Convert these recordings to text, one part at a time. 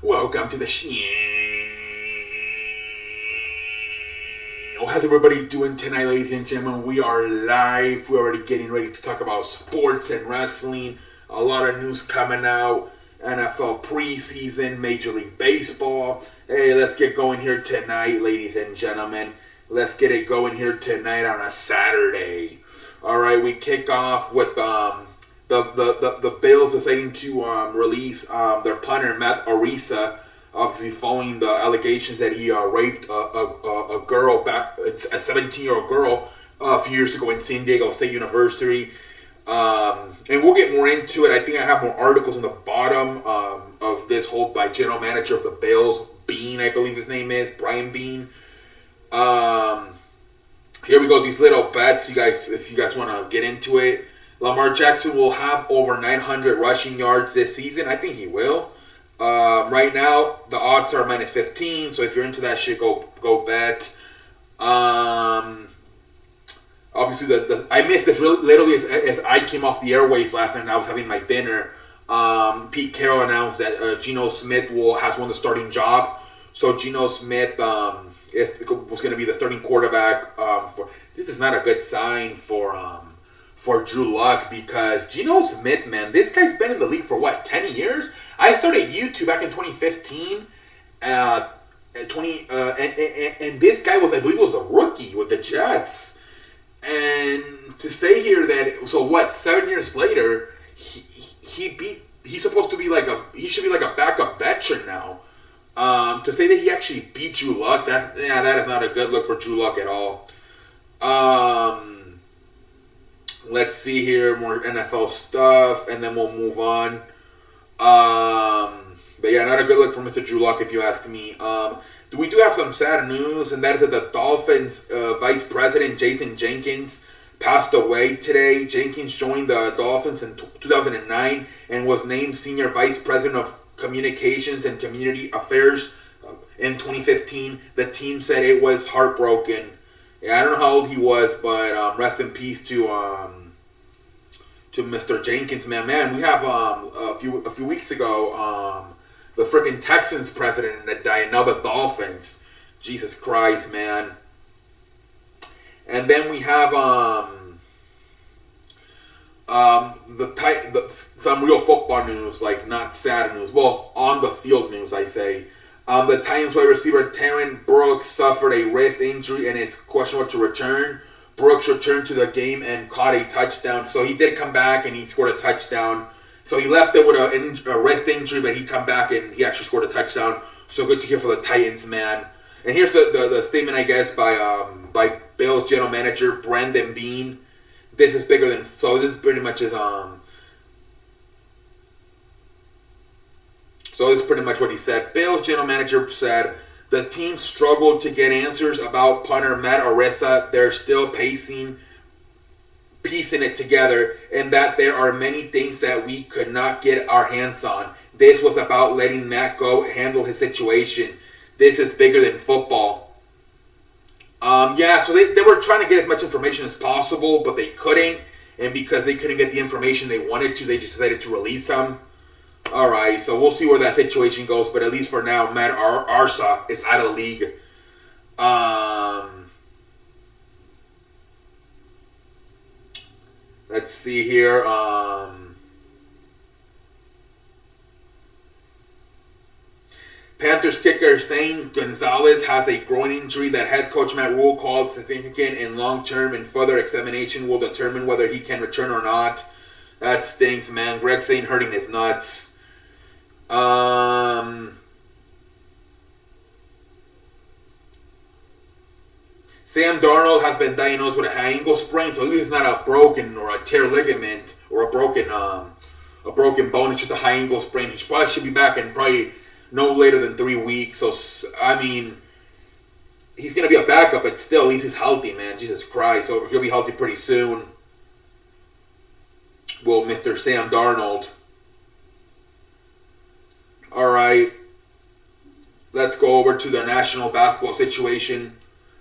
Welcome to the show. How's everybody doing tonight, ladies and gentlemen? We are live. We're already getting ready to talk about sports and wrestling. A lot of news coming out. NFL preseason, Major League Baseball. Hey, let's get going here tonight, ladies and gentlemen. Let's get it going here tonight on a Saturday. All right, we kick off with the Bills deciding to release their punter Matt Arisa, obviously following the allegations that he raped a girl back, a 17-year-old girl, a few years ago in San Diego State University. And we'll get more into it. I think I have more articles on the bottom of this whole by general manager of the Bills, Bean, I believe his name is, Brian Bean. Here we go, these little bets, you guys, if you guys want to get into it. Lamar Jackson will have over 900 rushing yards this season. I think he will. Right now, the odds are minus 15, so if you're into that shit, go bet. Obviously, I missed this literally as I came off the airwaves last night and I was having my dinner. Pete Carroll announced that Geno Smith has won the starting job. So Geno Smith was going to be the starting quarterback. This is not a good sign for Drew Luck, because Geno Smith, man, this guy's been in the league for 10 years? I started YouTube back in 2015. And this guy was, I believe, was a rookie with the Jets. And to say here that, 7 years later, he's supposed to be he should be like a backup veteran now. To say that he actually beat Drew Luck, that is not a good look for Drew Luck at all. Let's see here, more NFL stuff, and then we'll move on. But yeah, not a good look for Mr. Drew Luck, if you ask me. We do have some sad news, and that is that the Dolphins vice president, Jason Jenkins, passed away today. Jenkins joined the Dolphins in 2009 and was named Senior Vice President of Communications and Community Affairs in 2015. The team said it was heartbroken. Yeah, I don't know how old he was, but rest in peace to Mr. Jenkins, man. We have a few weeks ago the freaking Texans president that died, now the Dolphins. Jesus Christ, man. And then we have some real football news, like not sad news. Well, on the field news, I say. The Titans wide receiver Terrence Brooks suffered a wrist injury and is questionable to return. Brooks returned to the game and caught a touchdown. So he did come back and he scored a touchdown. So he left it with a wrist injury, but he come back and he actually scored a touchdown. So good to hear for the Titans, man. And here's the statement, I guess, by Bills general manager Brandon Bean. This is bigger than, so this pretty much is So this is pretty much what he said. Bills general manager said, the team struggled to get answers about punter Matt Arisa. They're still piecing it together, and that there are many things that we could not get our hands on. This was about letting Matt go handle his situation. This is bigger than football. So they were trying to get as much information as possible, but they couldn't. And because they couldn't get the information they wanted to, they just decided to release him. Alright, so we'll see where that situation goes. But at least for now, Matt Arisa is out of the league. Let's see here. Panthers kicker Zane Gonzalez has a groin injury that head coach Matt Rule called significant and long-term, and further examination will determine whether he can return or not. That stinks, man. Greg Zane hurting his nuts. Sam Darnold has been diagnosed with a high ankle sprain, so at least it's not a broken or a tear ligament or a broken bone. It's just a high ankle sprain. He probably should be back in probably no later than 3 weeks. So, I mean, he's going to be a backup, but still, at least he's healthy, man. Jesus Christ. So he'll be healthy pretty soon. Well, Mr. Sam Darnold. All right. Let's go over to the national basketball situation,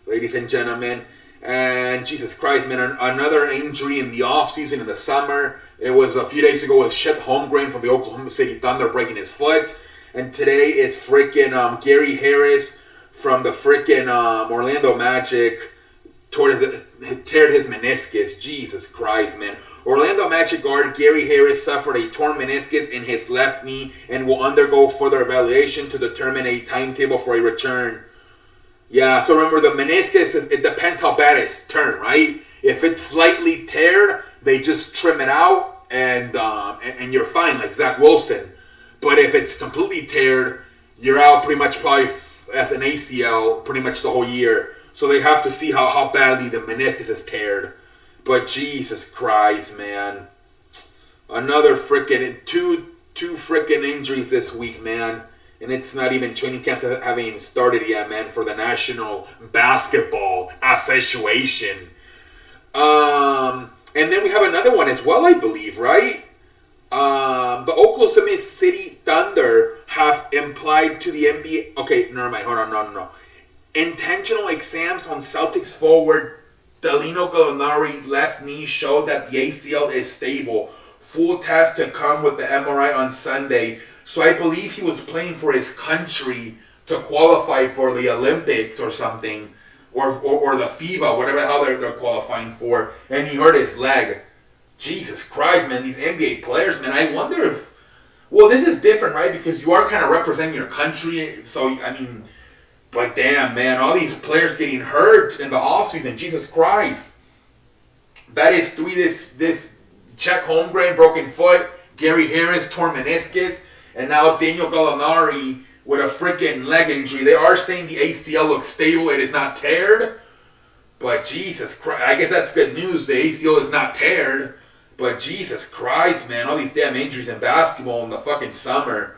ladies and gentlemen. And Jesus Christ, man, another injury in the offseason in the summer. It was a few days ago with Chet Holmgren from the Oklahoma City Thunder breaking his foot. And today is freaking Gary Harris from the freaking Orlando Magic teared his meniscus. Jesus Christ, man. Orlando Magic guard Gary Harris suffered a torn meniscus in his left knee and will undergo further evaluation to determine a timetable for a return. Yeah, so remember the meniscus, it depends how bad it's torn, right? If it's slightly teared, they just trim it out and you're fine, like Zach Wilson. But if it's completely teared, you're out pretty much probably as an ACL pretty much the whole year. So they have to see how badly the meniscus is teared. But Jesus Christ, man. Another freaking two freaking injuries this week, man. And it's not even training camps that haven't even started yet, man, for the National Basketball Association. And then we have another one as well, I believe, right? The Oklahoma City Thunder have implied to the NBA. Okay, never mind. Hold on, no. Intentional exams on Celtics forward Danilo Gallinari left knee showed that the ACL is stable. Full test to come with the MRI on Sunday. So I believe he was playing for his country to qualify for the Olympics or something. Or the FIBA, whatever the hell they're qualifying for. And he hurt his leg. Jesus Christ, man. These NBA players, man. I wonder if... Well, this is different, right? Because you are kind of representing your country. So, I mean... But damn, man, all these players getting hurt in the offseason. Jesus Christ. That is this Chet Holmgren, broken foot. Gary Harris, torn meniscus. And now Daniel Gallinari with a freaking leg injury. They are saying the ACL looks stable. It is not teared. But Jesus Christ. I guess that's good news. The ACL is not teared. But Jesus Christ, man. All these damn injuries in basketball in the fucking summer.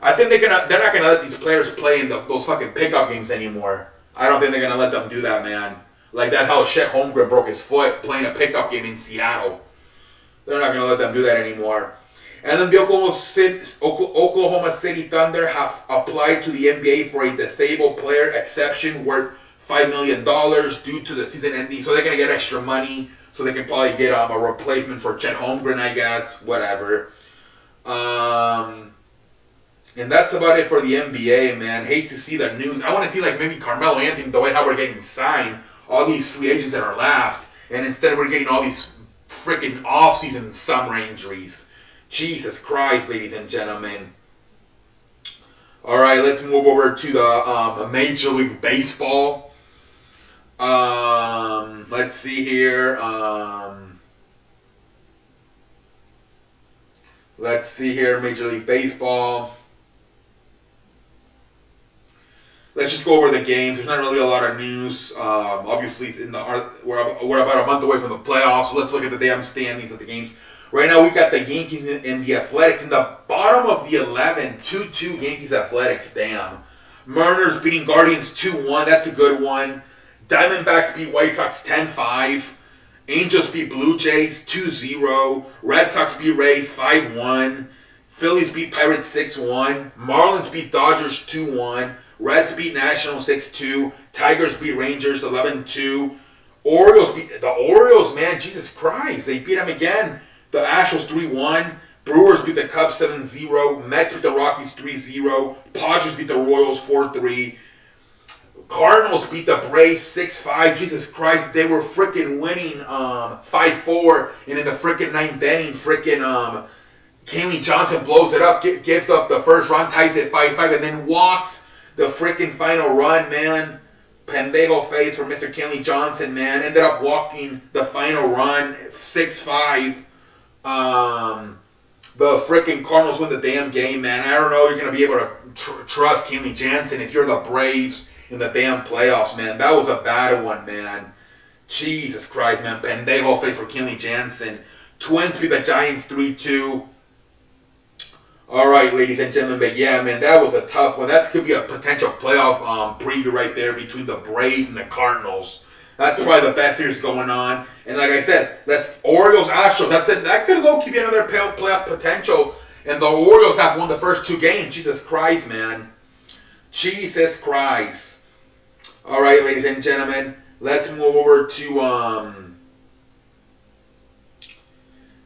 I think they're not going to let these players play in those fucking pickup games anymore. I don't think they're going to let them do that, man. Like that's how Chet Holmgren broke his foot playing a pickup game in Seattle. They're not going to let them do that anymore. And then the Oklahoma City Thunder have applied to the NBA for a disabled player exception worth $5 million due to the season ending. So they're going to get extra money. So they can probably get a replacement for Chet Holmgren, I guess. Whatever. And that's about it for the NBA, man. Hate to see the news. I want to see like maybe Carmelo Anthony, Dwight Howard getting signed. All these free agents that are left. And instead we're getting all these freaking off-season summer injuries. Jesus Christ, ladies and gentlemen. Alright, let's move over to the Major League Baseball. Let's see here. Major League Baseball. Let's just go over the games. There's not really a lot of news. Obviously, we're about a month away from the playoffs. So let's look at the damn standings of the games. Right now, we've got the Yankees and the Athletics in the bottom of the 11. 2-2 Yankees Athletics. Damn. Mariners beating Guardians 2-1. That's a good one. Diamondbacks beat White Sox 10-5. Angels beat Blue Jays 2-0. Red Sox beat Rays 5-1. Phillies beat Pirates 6-1. Marlins beat Dodgers 2-1. Reds beat Nationals 6-2. Tigers beat Rangers 11-2. Orioles, man, Jesus Christ. They beat them again. The Astros 3-1. Brewers beat the Cubs 7-0. Mets beat the Rockies 3-0. Padres beat the Royals 4-3. Cardinals beat the Braves 6-5. Jesus Christ, they were freaking winning 5-4. And in the freaking ninth inning, freaking Kenley Johnson blows it up, gives up the first run, ties it 5-5, and then walks the freaking final run, man. Pendejo face for Mr. Kenley Johnson, man. Ended up walking the final run 6-5. The freaking Cardinals win the damn game, man. I don't know you're going to be able to trust Kenley Johnson if you're the Braves in the damn playoffs, man. That was a bad one, man. Jesus Christ, man. Pendejo face for Kenley Johnson. Twins beat the Giants 3-2. All right, ladies and gentlemen, but yeah, man, that was a tough one. That could be a potential playoff preview right there between the Braves and the Cardinals. That's probably the best series going on. And like I said, that's Orioles, Astros. That's it. That could low-key be another playoff potential. And the Orioles have won the first two games. Jesus Christ, man. Jesus Christ. All right, ladies and gentlemen, let's move over to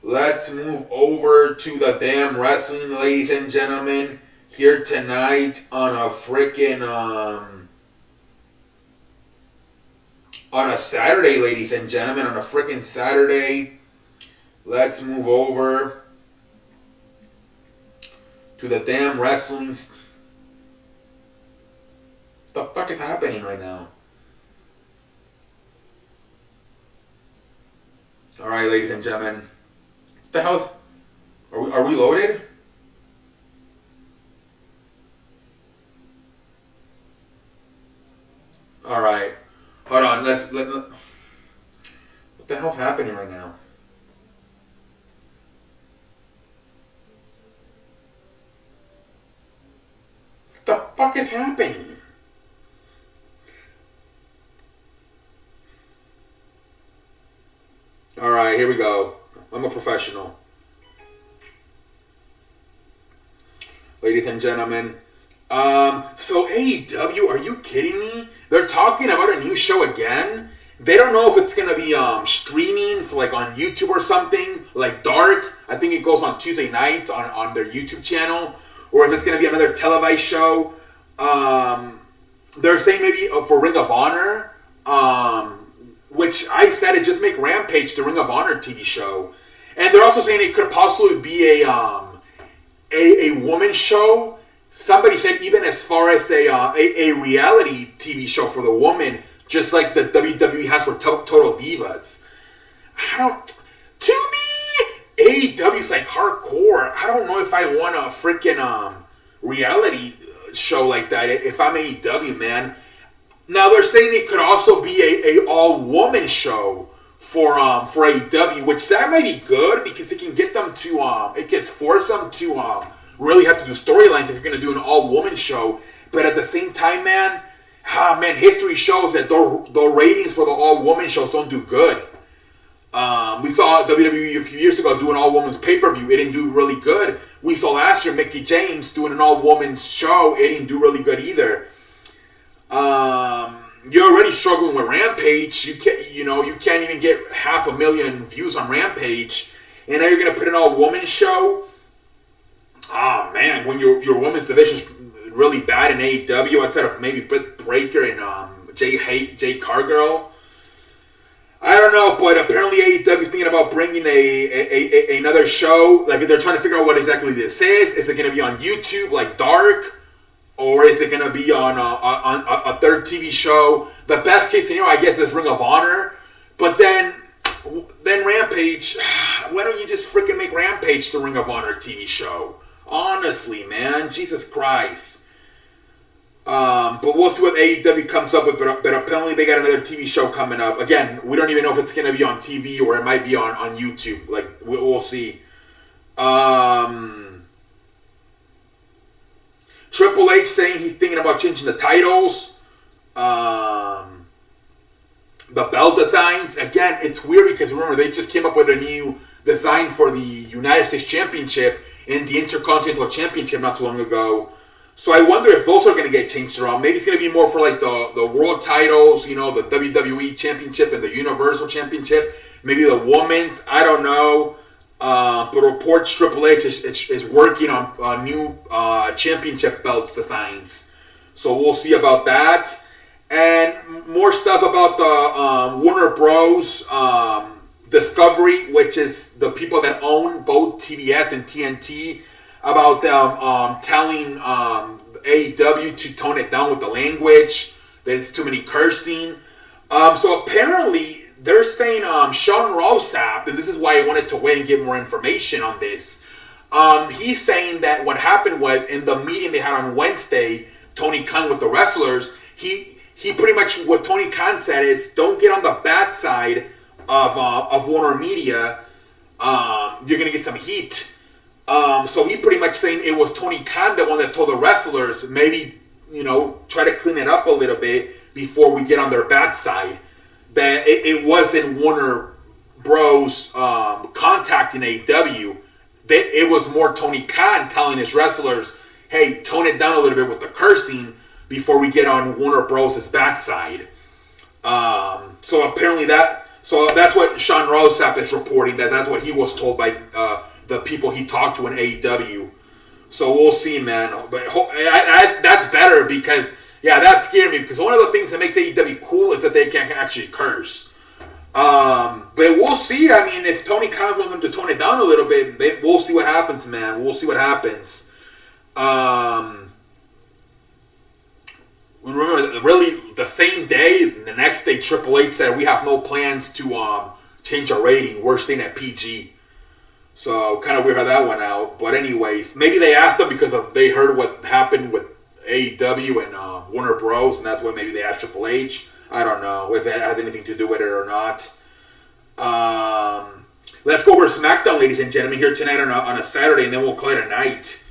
Let's move over to the damn wrestling, ladies and gentlemen. here tonight on a freaking on a Saturday, ladies and gentlemen, on a freaking Saturday. Let's move over to the damn wrestling. What the fuck is happening right now? All right, ladies and gentlemen. What the hell's... Are we loaded? All right. Hold on. What the hell's happening right now? What the fuck is happening? All right, here we go. I'm a professional. Ladies and gentlemen. So AEW, are you kidding me? They're talking about a new show again. They don't know if it's gonna be streaming for like on YouTube or something, like Dark. I think it goes on Tuesday nights on their YouTube channel, or if it's gonna be another televised show. They're saying maybe for Ring of Honor, which I said it just make Rampage the Ring of Honor TV show, and they're also saying it could possibly be a woman's show. Somebody said even as far as a reality TV show for the woman, just like the WWE has for Total Divas. To me, AEW is like hardcore. I don't know if I want a freaking reality show like that if I'm AEW, man. Now they're saying it could also be a all-woman show for AEW, which that might be good because it can get them to it can force them to really have to do storylines if you're going to do an all-woman show. But at the same time, man, history shows that the ratings for the all-woman shows don't do good. We saw WWE a few years ago do an all-women's pay-per-view. It didn't do really good. We saw last year Mickie James doing an all-women's show. It didn't do really good either. You're already struggling with Rampage. You can't even get 500,000 views on Rampage, and now you're going to put an all-woman show. Oh man, when your women's division's really bad in AEW, outside of maybe Britt Baker and Jay Cargill. I don't know, but apparently AEW is thinking about bringing another show. Like they're trying to figure out what exactly this is. Is it going to be on YouTube like Dark, or is it going to be on a third TV show? The best case scenario, I guess, is Ring of Honor. But then Rampage. Why don't you just freaking make Rampage the Ring of Honor TV show? Honestly, man, Jesus Christ. But we'll see what AEW comes up with. But apparently they got another TV show coming up. Again, we don't even know if it's going to be on TV or it might be on YouTube. Like, we'll see. Triple H saying he's thinking about changing the titles. The belt designs. Again, it's weird because remember, they just came up with a new design for the United States Championship and the Intercontinental Championship not too long ago. So I wonder if those are going to get changed around. Maybe it's going to be more for like the world titles, the WWE Championship and the Universal Championship. Maybe the women's. I don't know. But reports Triple H is working on new championship belts designs. So we'll see about that. And more stuff about the Warner Bros. Discovery, which is the people that own both TBS and TNT, about them telling AEW to tone it down with the language, that it's too many cursing. So apparently they're saying Sean Ross Sapp, and this is why I wanted to wait and get more information on this. He's saying that what happened was in the meeting they had on Wednesday, Tony Khan with the wrestlers, he pretty much, what Tony Khan said is, don't get on the bad side of Warner Media. You're gonna get some heat. So he pretty much saying it was Tony Khan, the one that told the wrestlers, maybe, try to clean it up a little bit before we get on their bad side. That it wasn't Warner Bros. Contacting AEW. It was more Tony Khan telling his wrestlers, hey, tone it down a little bit with the cursing before we get on Warner Bros.' bad side. So apparently that's what Sean Ross Sapp is reporting, that's what he was told by the people he talked to in AEW. So we'll see, man. But that's better because, yeah, that scared me. Because one of the things that makes AEW cool is that they can actually curse. But we'll see. I mean, if Tony Khan wants them to tone it down a little bit, we'll see what happens, man. We'll see what happens. Remember, really, the same day, the next day, Triple H said, we have no plans to change our rating. We're staying at PG. So, kind of weird how that went out. But anyways, maybe they asked them because they heard what happened with AEW and Warner Bros. And that's why maybe they asked Triple H. I don't know if that has anything to do with it or not. Let's go over Smackdown, ladies and gentlemen, here tonight on a Saturday, and then we'll call it a night.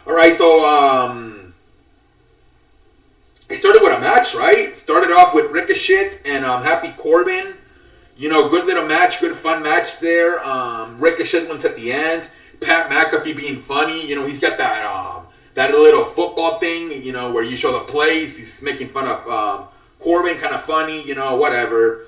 All right, so it started with a match, right? It started off with Ricochet and Happy Corbin. You know, good little match, good fun match there. Ricochet wins at the end. Pat McAfee being funny. You know, he's got that little football thing, you know, where you show the plays. He's making fun of Corbin, kind of funny, you know, whatever.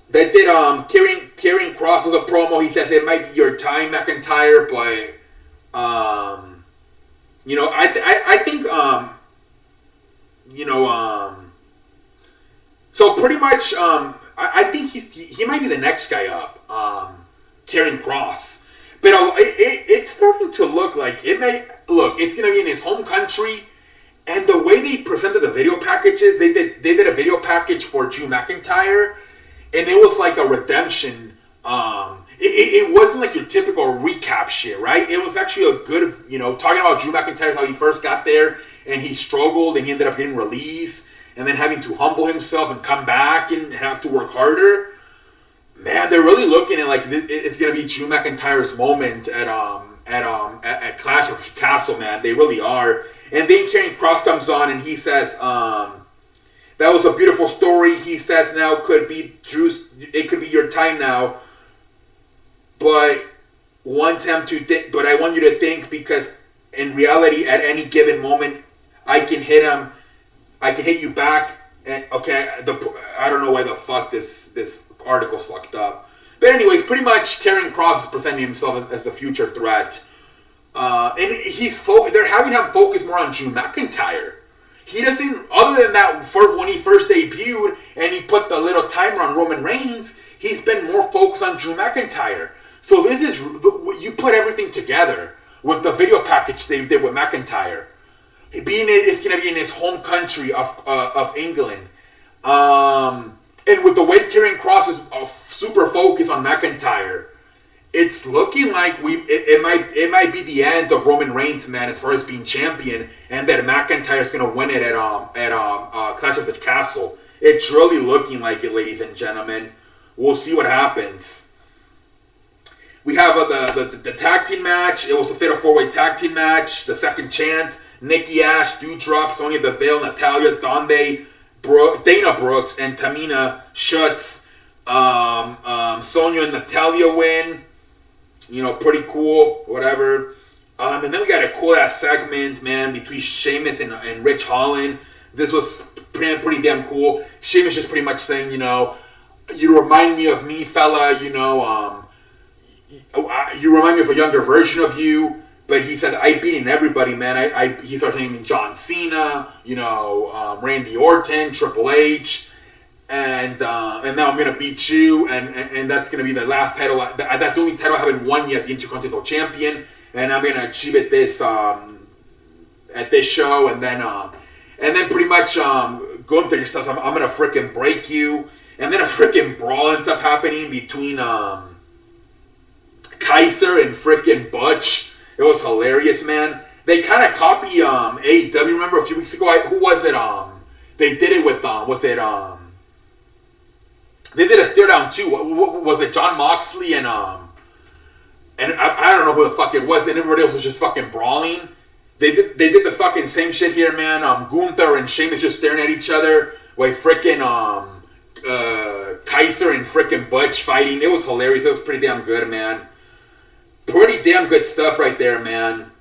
They did Karrion Kross as a promo. He says it might be your time, McIntyre, but you know, I think you know, so pretty much I think he might be the next guy up, Karrion Kross. But it's starting to look like it's going to be in his home country, and the way they presented the video packages, they did a video package for Drew McIntyre, and it was like a redemption. It wasn't like your typical recap shit, right? It was actually a good, you know, talking about Drew McIntyre, how he first got there, and he struggled, and he ended up getting released, and then having to humble himself and come back and have to work harder. Man, they're really looking at like it's gonna be Drew McIntyre's moment at Clash of Castle, man. They really are. And then Karrion Kross comes on and he says, "That was a beautiful story." He says, "Now could be Drew's. It could be your time now." But wants him to think. But I want you to think, because in reality, at any given moment, I can hit him. I can hit you back. And okay, I don't know why the fuck this article's fucked up. But anyways, pretty much Karrion Kross is presenting himself as the future threat. And they're having him focus more on Drew McIntyre. He doesn't, other than that, when he first debuted and he put the little timer on Roman Reigns, he's been more focused on Drew McIntyre. So this is, you put everything together with the video package they did with McIntyre. It's going to be in his home country of England. And with the way Karrion Kross is super focused on McIntyre, it's looking like it might be the end of Roman Reigns, man, as far as being champion, and that McIntyre is going to win it at Clash of the Castle. It's really looking like it, ladies and gentlemen. We'll see what happens. We have the tag team match. It was the Fatal 4-Way tag team match. The second chance. Nikki Ash, Doudrop, Sonya Deville, Natalya, Dana Brooks, and Tamina Schutz. Sonya and Natalya win. You know, pretty cool, whatever. And then we got a cool ass segment, man, between Sheamus and Rich Holland. This was pretty damn cool. Sheamus just pretty much saying, you know, you remind me of me, fella, you know, you remind me of a younger version of you. But he said, I beaten everybody, man. He started naming John Cena, you know, Randy Orton, Triple H, and now I'm gonna beat you, and that's gonna be the last title. That's the only title I haven't won yet, the Intercontinental Champion, and I'm gonna achieve it at this show, and then pretty much Gunther just says, I'm gonna freaking break you, and then a freaking brawl ends up happening between Kaiser and freaking Butch. It was hilarious, man. They kind of copy AEW. Remember a few weeks ago, who was it? They did it with they did a stare down too. What was it? John Moxley and I don't know who the fuck it was. And everybody else was just fucking brawling. They did the fucking same shit here, man. Gunther and Sheamus just staring at each other while freaking Kaiser and freaking Butch fighting. It was hilarious. It was pretty damn good, man. Pretty damn good stuff right there, man.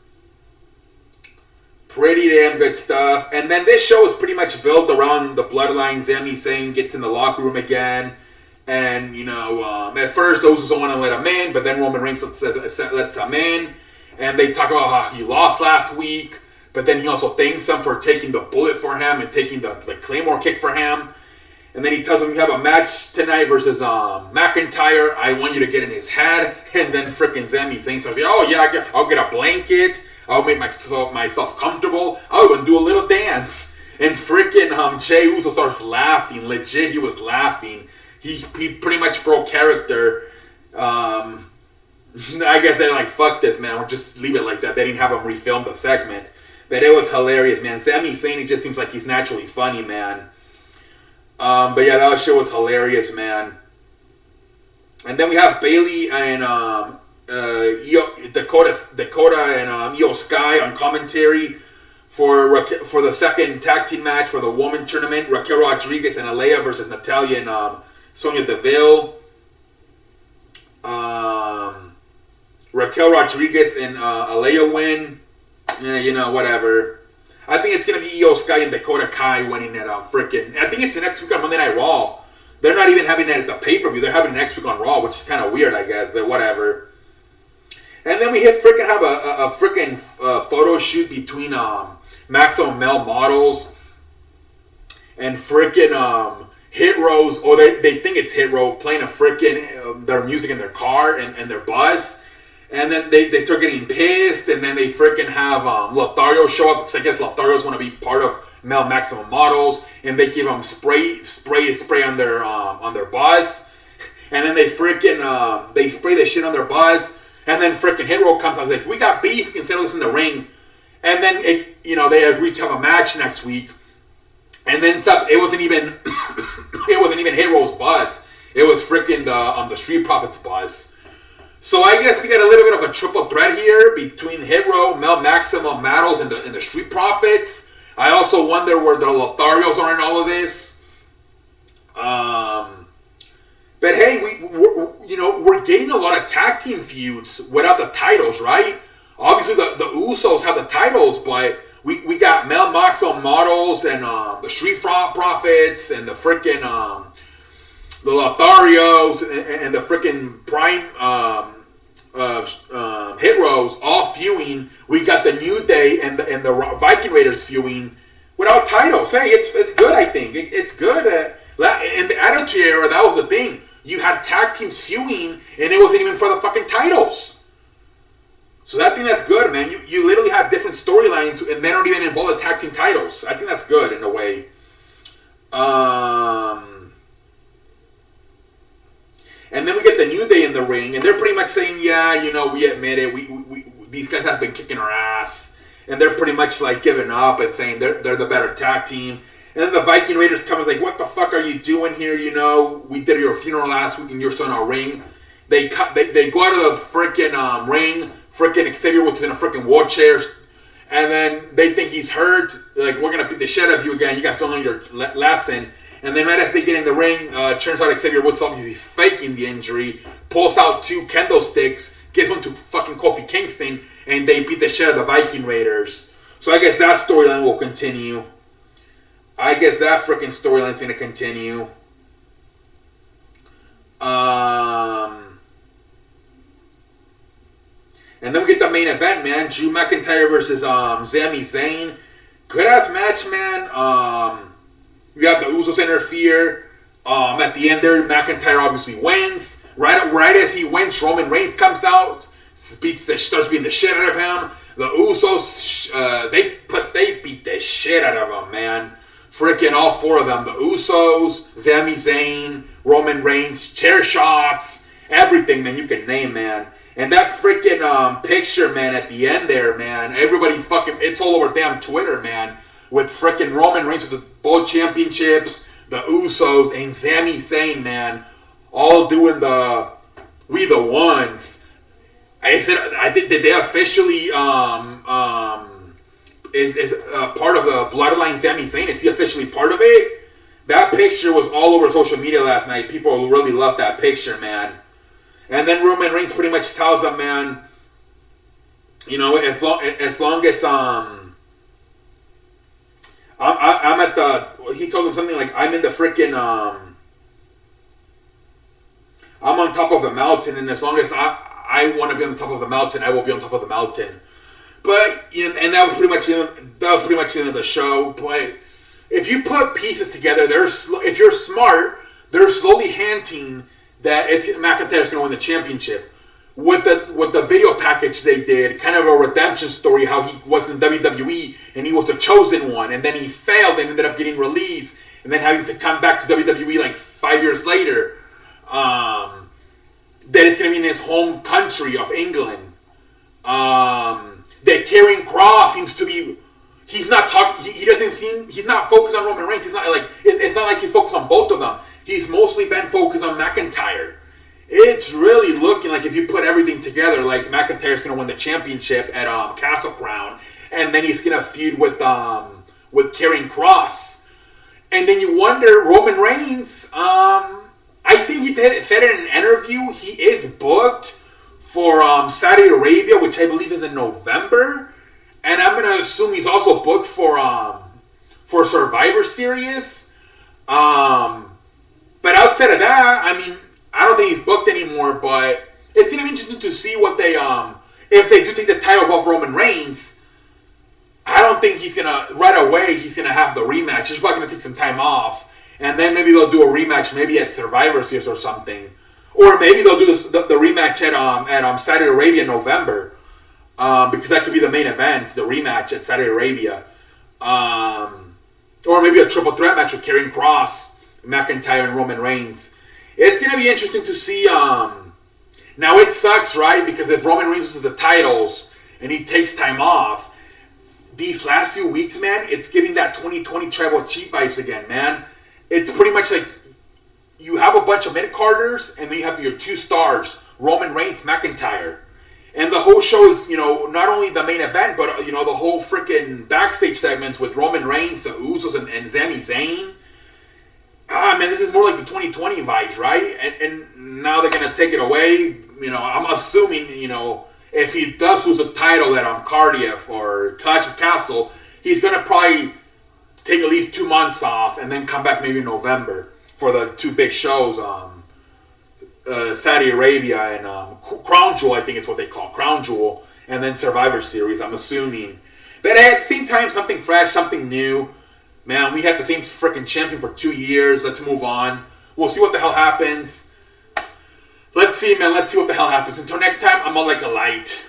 Pretty damn good stuff. And then this show is pretty much built around the Bloodline. Sami Zayn gets in the locker room again. And, at first, those don't want to let him in, but then Roman Reigns lets him in. And they talk about how he lost last week, but then he also thanks him for taking the bullet for him and taking the Claymore kick for him. And then he tells him, you have a match tonight versus McIntyre. I want you to get in his head. And then freaking Sami Zayn starts like, oh, yeah, I'll get a blanket. I'll make myself comfortable. I'll even do a little dance. And freaking Jey Uso starts laughing. Legit, he was laughing. He pretty much broke character. I guess they're like, fuck this, man. We'll just leave it like that. They didn't have him refilm the segment. But it was hilarious, man. Sami Zayn, it just seems like he's naturally funny, man. But yeah, that shit was hilarious, man. And then we have Bayley and Dakota and Io Sky on commentary for the second tag team match for the woman tournament. Raquel Rodriguez and Aliyah versus Natalya and Sonya Deville. Raquel Rodriguez and Aliyah win. Yeah, whatever. I think it's going to be Io Sky and Dakota Kai winning at freaking... I think it's next week on Monday Night Raw. They're not even having it at the pay-per-view. They're having it next week on Raw, which is kind of weird, I guess, but whatever. And then we have a freaking photo shoot between Maximum Male Models and freaking Hit Rows. Or they think it's Hit Row playing a freaking their music in their car and their bus. And then they start getting pissed, and then they freaking have Lothario show up, because I guess Lotharios want to be part of Male Maximum Models, and they give them spray on their bus, and then they freaking they spray the shit on their bus, and then freaking Hit Row comes out and is like, we got beef, we can settle this in the ring, and then they agreed to have a match next week, and then it wasn't even Hit Row's bus, it was freaking the Street Profits bus. So I guess we got a little bit of a triple threat here between Hit Row, Mel Maximum Models, and the Street Profits. I also wonder where the Lotharios are in all of this. But hey, we're getting a lot of tag team feuds without the titles, right? Obviously, the Usos have the titles, but we got Mel Maximum Models and the Street Profits and the freaking the Lotharios and the freaking Prime Hit Rows all feuding. We got the New Day and the Viking Raiders feuding without titles. Hey, it's good. I think it's good. In the Attitude Era, that was the thing. You had tag teams feuding, and it wasn't even for the fucking titles. So I think that's good, man. You literally have different storylines, and they don't even involve the tag team titles. I think that's good in a way. And then we get the New Day in the ring, and they're pretty much saying, yeah, we admit it. We these guys have been kicking our ass. And they're pretty much like giving up and saying they're the better tag team. And then the Viking Raiders come and like, what the fuck are you doing here? We did your funeral last week and you're still in our ring. They go out of the freaking ring. Freaking Xavier Woods in a freaking wheelchair. And then they think he's hurt. Like, we're going to beat the shit out of you again. You guys don't know your lesson. And then right as they get in the ring, turns out Xavier Woods obviously faking the injury, pulls out 2 kendo sticks, gives one to fucking Kofi Kingston, and they beat the shit out of the Viking Raiders. So I guess that storyline will continue. I guess that freaking storyline's gonna continue. And then we get the main event, man. Drew McIntyre versus Sami Zayn. Good ass match, man. You have the Usos interfere. At the end there, McIntyre obviously wins. Right as he wins, Roman Reigns comes out, starts beating the shit out of him. The Usos, they beat the shit out of him, man. Freaking all 4 of them. The Usos, Sami Zayn, Roman Reigns, chair shots, everything, man, you can name, man. And that freaking picture, man, at the end there, man, everybody fucking, it's all over damn Twitter, man. With freaking Roman Reigns with the both championships, the Usos, and Sami Zayn, man, all doing the We the Ones. I think did they officially is part of the Bloodline Sami Zayn? Is he officially part of it? That picture was all over social media last night. People really loved that picture, man. And then Roman Reigns pretty much tells them, man, as long as I'm at the. He told him something like, I'm in the freaking I'm on top of the mountain, and as long as I want to be on the top of the mountain, I will be on top of the mountain. But and that was pretty much the end of the show. But if you put pieces together, if you're smart, they're slowly hinting that McIntyre's going to win the championship. With the video package they did, kind of a redemption story, how he was in WWE and he was the chosen one, and then he failed and ended up getting released, and then having to come back to WWE like 5 years later. That it's going to be in his home country of England. That Karrion Kross seems to be. He's not talking. He doesn't seem. He's not focused on Roman Reigns. It's not like he's focused on both of them. He's mostly been focused on McIntyre. It's really looking like if you put everything together, like McIntyre's going to win the championship at Castle Crown, and then he's going to feud with Karrion Kross, and then you wonder Roman Reigns. I think he said in an interview he is booked for Saudi Arabia, which I believe is in November, and I'm going to assume he's also booked for Survivor Series. But outside of that, I mean, I don't think he's booked anymore, but it's going to be interesting to see what they, if they do take the title off Roman Reigns. I don't think he's going to, right away, he's going to have the rematch. He's probably going to take some time off, and then maybe they'll do a rematch maybe at Survivor Series or something. Or maybe they'll do the rematch at Saudi Arabia in November, because that could be the main event, the rematch at Saudi Arabia. Or maybe a triple threat match with Karrion Kross, McIntyre, and Roman Reigns. It's going to be interesting to see. Now, it sucks, right? Because if Roman Reigns loses the titles and he takes time off, these last few weeks, man, it's giving that 2020 Tribal Chief vibes again, man. It's pretty much like you have a bunch of mid-carders, and then you have your two stars, Roman Reigns, McIntyre. And the whole show is, not only the main event, but, the whole freaking backstage segments with Roman Reigns, the Usos, and Sami Zayn. Man, this is more like the 2020 vibes, right? And now they're going to take it away. I'm assuming, if he does lose the title at Cardiff or Clash of Castle, he's going to probably take at least 2 months off and then come back maybe in November for the two big shows, Saudi Arabia and Crown Jewel, I think it's what they call Crown Jewel, and then Survivor Series, I'm assuming. But at the same time, something fresh, something new. Man, we had the same freaking champion for 2 years. Let's move on. We'll see what the hell happens. Let's see, man. Let's see what the hell happens. Until next time, I'm out like a light.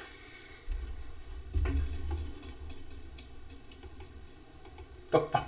Bye-bye.